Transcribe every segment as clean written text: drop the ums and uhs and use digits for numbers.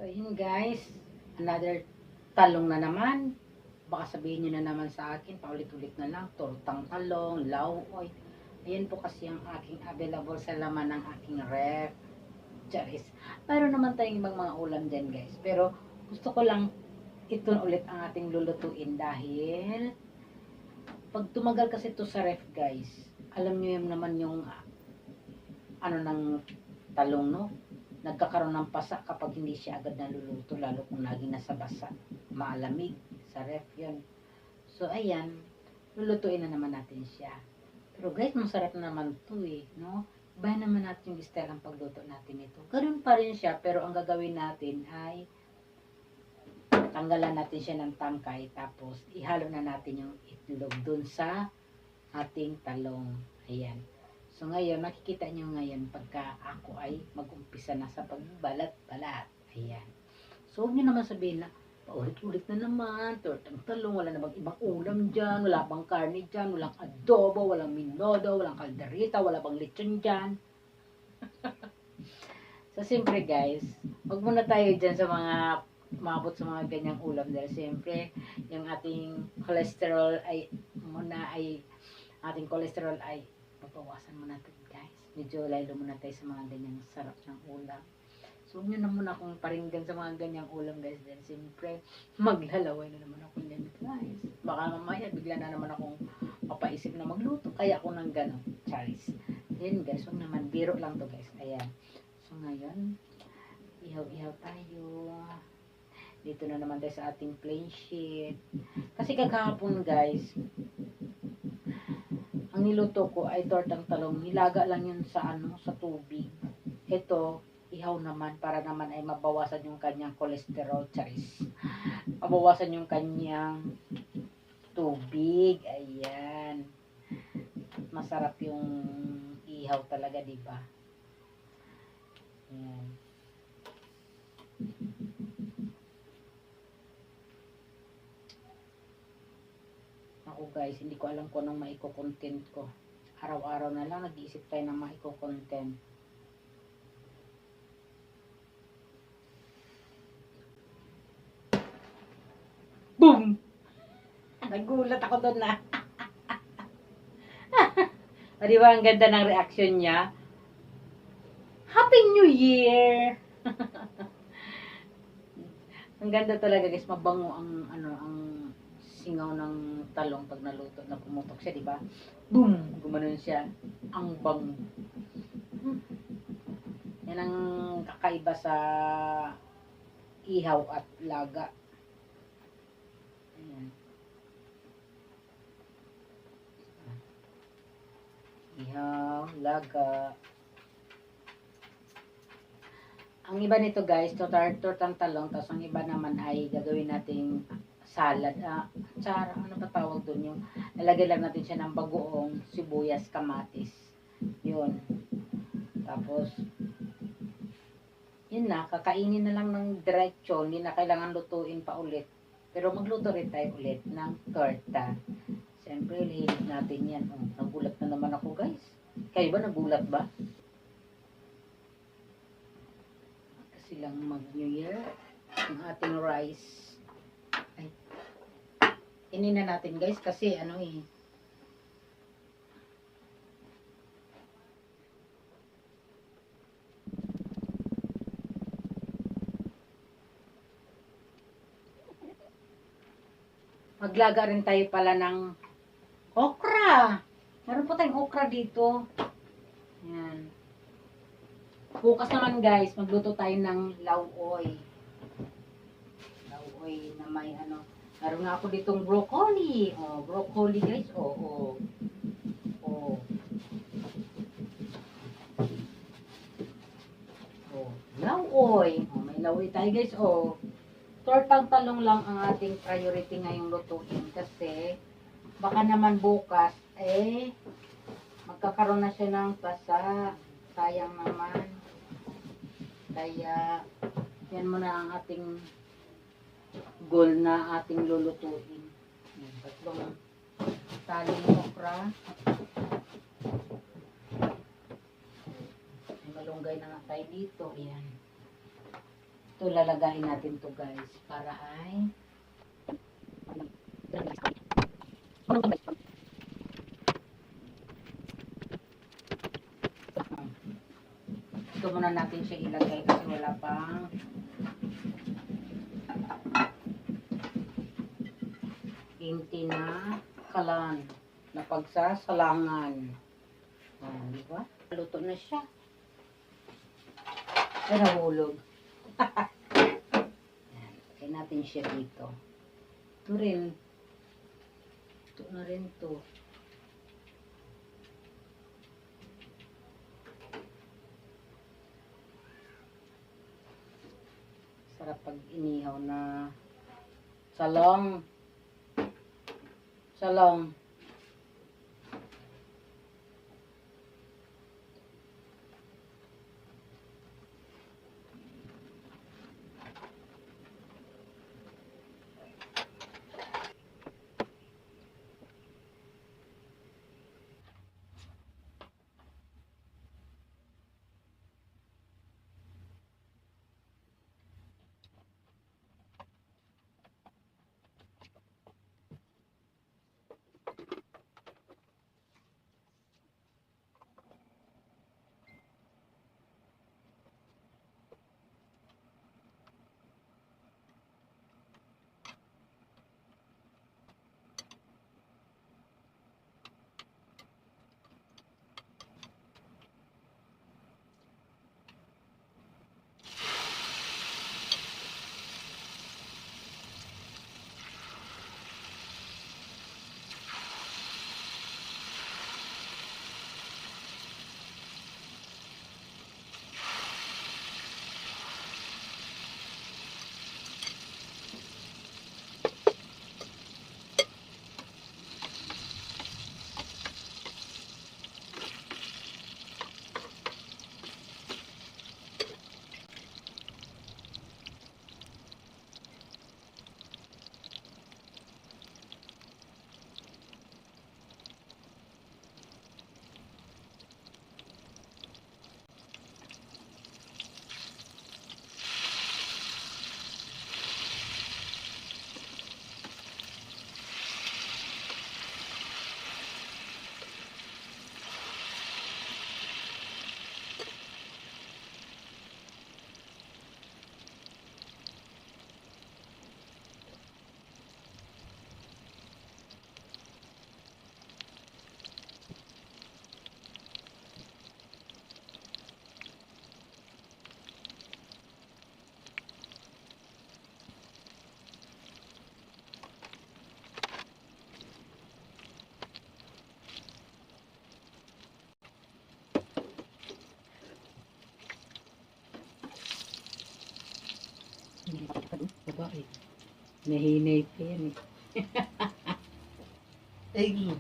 So, yun guys. Another talong na naman. Baka sabihin nyo na naman sa akin, paulit-ulit na lang, tortang talong, lauoy. Ayan po kasi ang aking available sa laman ng aking ref. Charis. Mayroon naman tayong ibang mga ulam dyan guys. Pero gusto ko lang ito ulit ang ating lulutuin dahil pag tumagal kasi ito sa ref guys, alam nyo yun naman yung ano ng talong no? Nagkakaroon ng pasa kapag hindi siya agad naluluto, lalo kung laging nasa basa, maalamig sa ref yun. So ayan, lulutuin na naman natin siya. Pero guys, masarap na naman to eh, no? Ibahin naman natin yung style ang pagluto natin ito. Ganun pa rin siya, pero ang gagawin natin ay tanggalan natin siya ng tangkay, tapos ihalo na natin yung itlog dun sa ating talong. Ayan. So ngayon, makikita nyo ngayon pagka ako ay mag-umpisa na sa pagbalat-balat. Ayan. So huwag nyo naman sabihin na, paulit-ulit na naman, tortang talong, wala na bang ibang ulam dyan, wala bang karne dyan, walang adobo, walang minodo, walang kalderita, wala bang lechon dyan. So siyempre guys, huwag muna tayo dyan sa mga umabot sa mga ganyang ulam dahil siyempre yung ating cholesterol ay ating cholesterol ay papawasan muna natin guys. Medyo lalo muna tayo sa mga ganyang sarap ng ulam. So, huwag nyo na muna akong paringgan sa mga ganyang ulam guys. Then, siyempre, maglalaway na naman ako yan guys. Baka mamaya, bigla na naman akong papaisip na magluto. Kaya ako ng gano'n. Charis. Then guys, huwag naman. Biro lang to guys. Ayan. So, ngayon, ihaw-ihaw tayo. Dito na naman tayo sa ating plain sheet. Kasi kagahapon guys, ang niluto ko ay tortang talong. Nilaga lang yun sa sa tubig. Ito, ihaw naman para naman ay mabawasan yung kanyang cholesterol, charis. Mabawasan yung kanyang tubig. Ayan. Masarap yung ihaw talaga, di ba? Ayan. Ako guys, hindi ko alam kung anong maiko-content ko. Araw-araw na lang nag-iisip tayo ng maiko-content. Boom! Nagulat ako doon na. O diba, ang ganda ng reaction niya? Happy New Year! Ang ganda talaga guys, mabango ang ang singaw ng talong pag naluto na pumutok siya, di ba? Boom! Gumanon siya. Ang bango. Yan ang kakaiba sa ihaw at laga. Ayan. Ihaw, laga. Ang iba nito guys, tortang talong, tapos ang iba naman ay gagawin nating salad. Tsara, ano ba tawag doon yung nalagay lang natin siya ng bagoong, sibuyas, kamatis. Yun. Tapos, yun na, kakainin na lang ng diretso, hindi na kailangan lutuin pa ulit. Pero magluto rin tayo ulit ng torta. Siyempre, lihilig natin yan. Oh, nagulat na naman ako guys. Kayo ba nagulat ba? Kasi lang mag-New Year, ang ating rice. Ay, inin na natin guys kasi ano eh. Maglaga rin tayo pala ng okra. Meron po tayong okra dito. Ayan. Bukas naman guys, magluto tayo ng lauoy. Lauoy na may ano. Meron nga ako ditong broccoli. Oh, broccoli guys. Oh. Oh, lauoy. Oh, may lauoy tayo guys. Oh. Tortang talong lang ang ating priority ngayong lutuin kasi baka naman bukas magkakaroon na siya ng pasa. Sayang naman. Kaya yan muna ang ating goal na ating lulutuin. Tatlong taling okra. May malunggay na nga tayo dito. Ayan. Ito lalagayin natin to guys para ay ito muna natin siya ilagay kasi wala pang inti na kalan na pagsasalangan. Di ba? Luto na siya. Ay, nahulog. Lagay natin siya dito. Ito rin. Ito na rin to. Sarap pag inihaw na salong. Salong. Babae. Nahinay pa yan eh. Ay,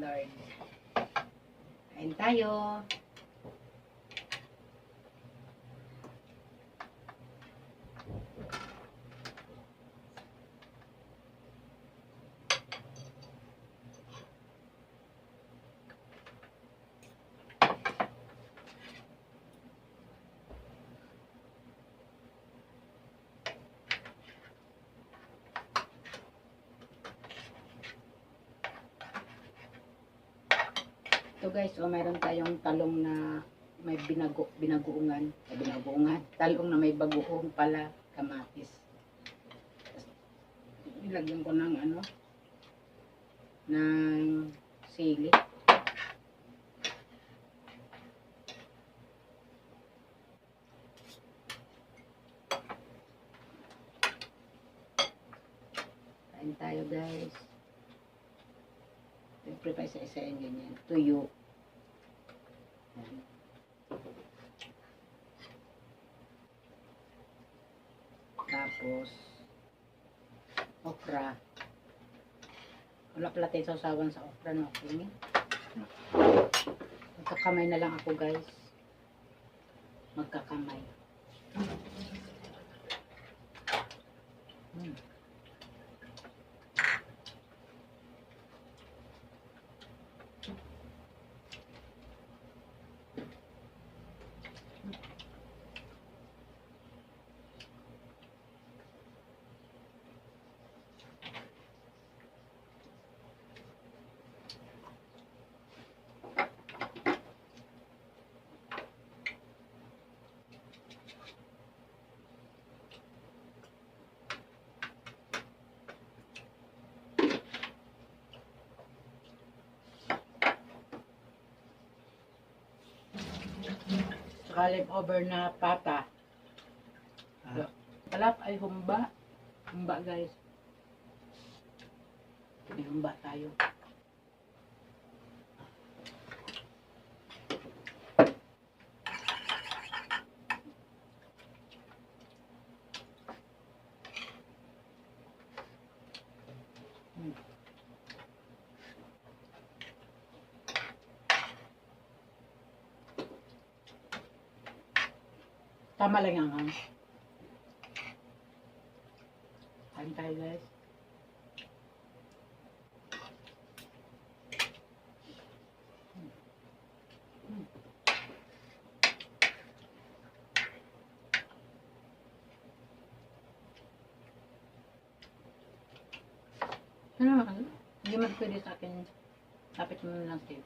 Lord. Kain tayo. Ito guys, mayroon tayong talong na may binagoongan, talong na may bagoong pala, kamatis. Nilagyan ko ng ng sili. Kain tayo guys. Siyempre pa isa-isa yung ganyan. Tuyo. Ayan. Tapos, okra. Wala pala tayo sausawan sa okra, no? Okay. Magkakamay na lang ako, guys. Magkakamay. Saka leftover na pata. Kalap ay humba. Humba guys. May humba tayo. Tama lang ang kain tayo guys. Hindi man pwede sa akin. Lapit mo na lang tayo.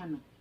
Ano?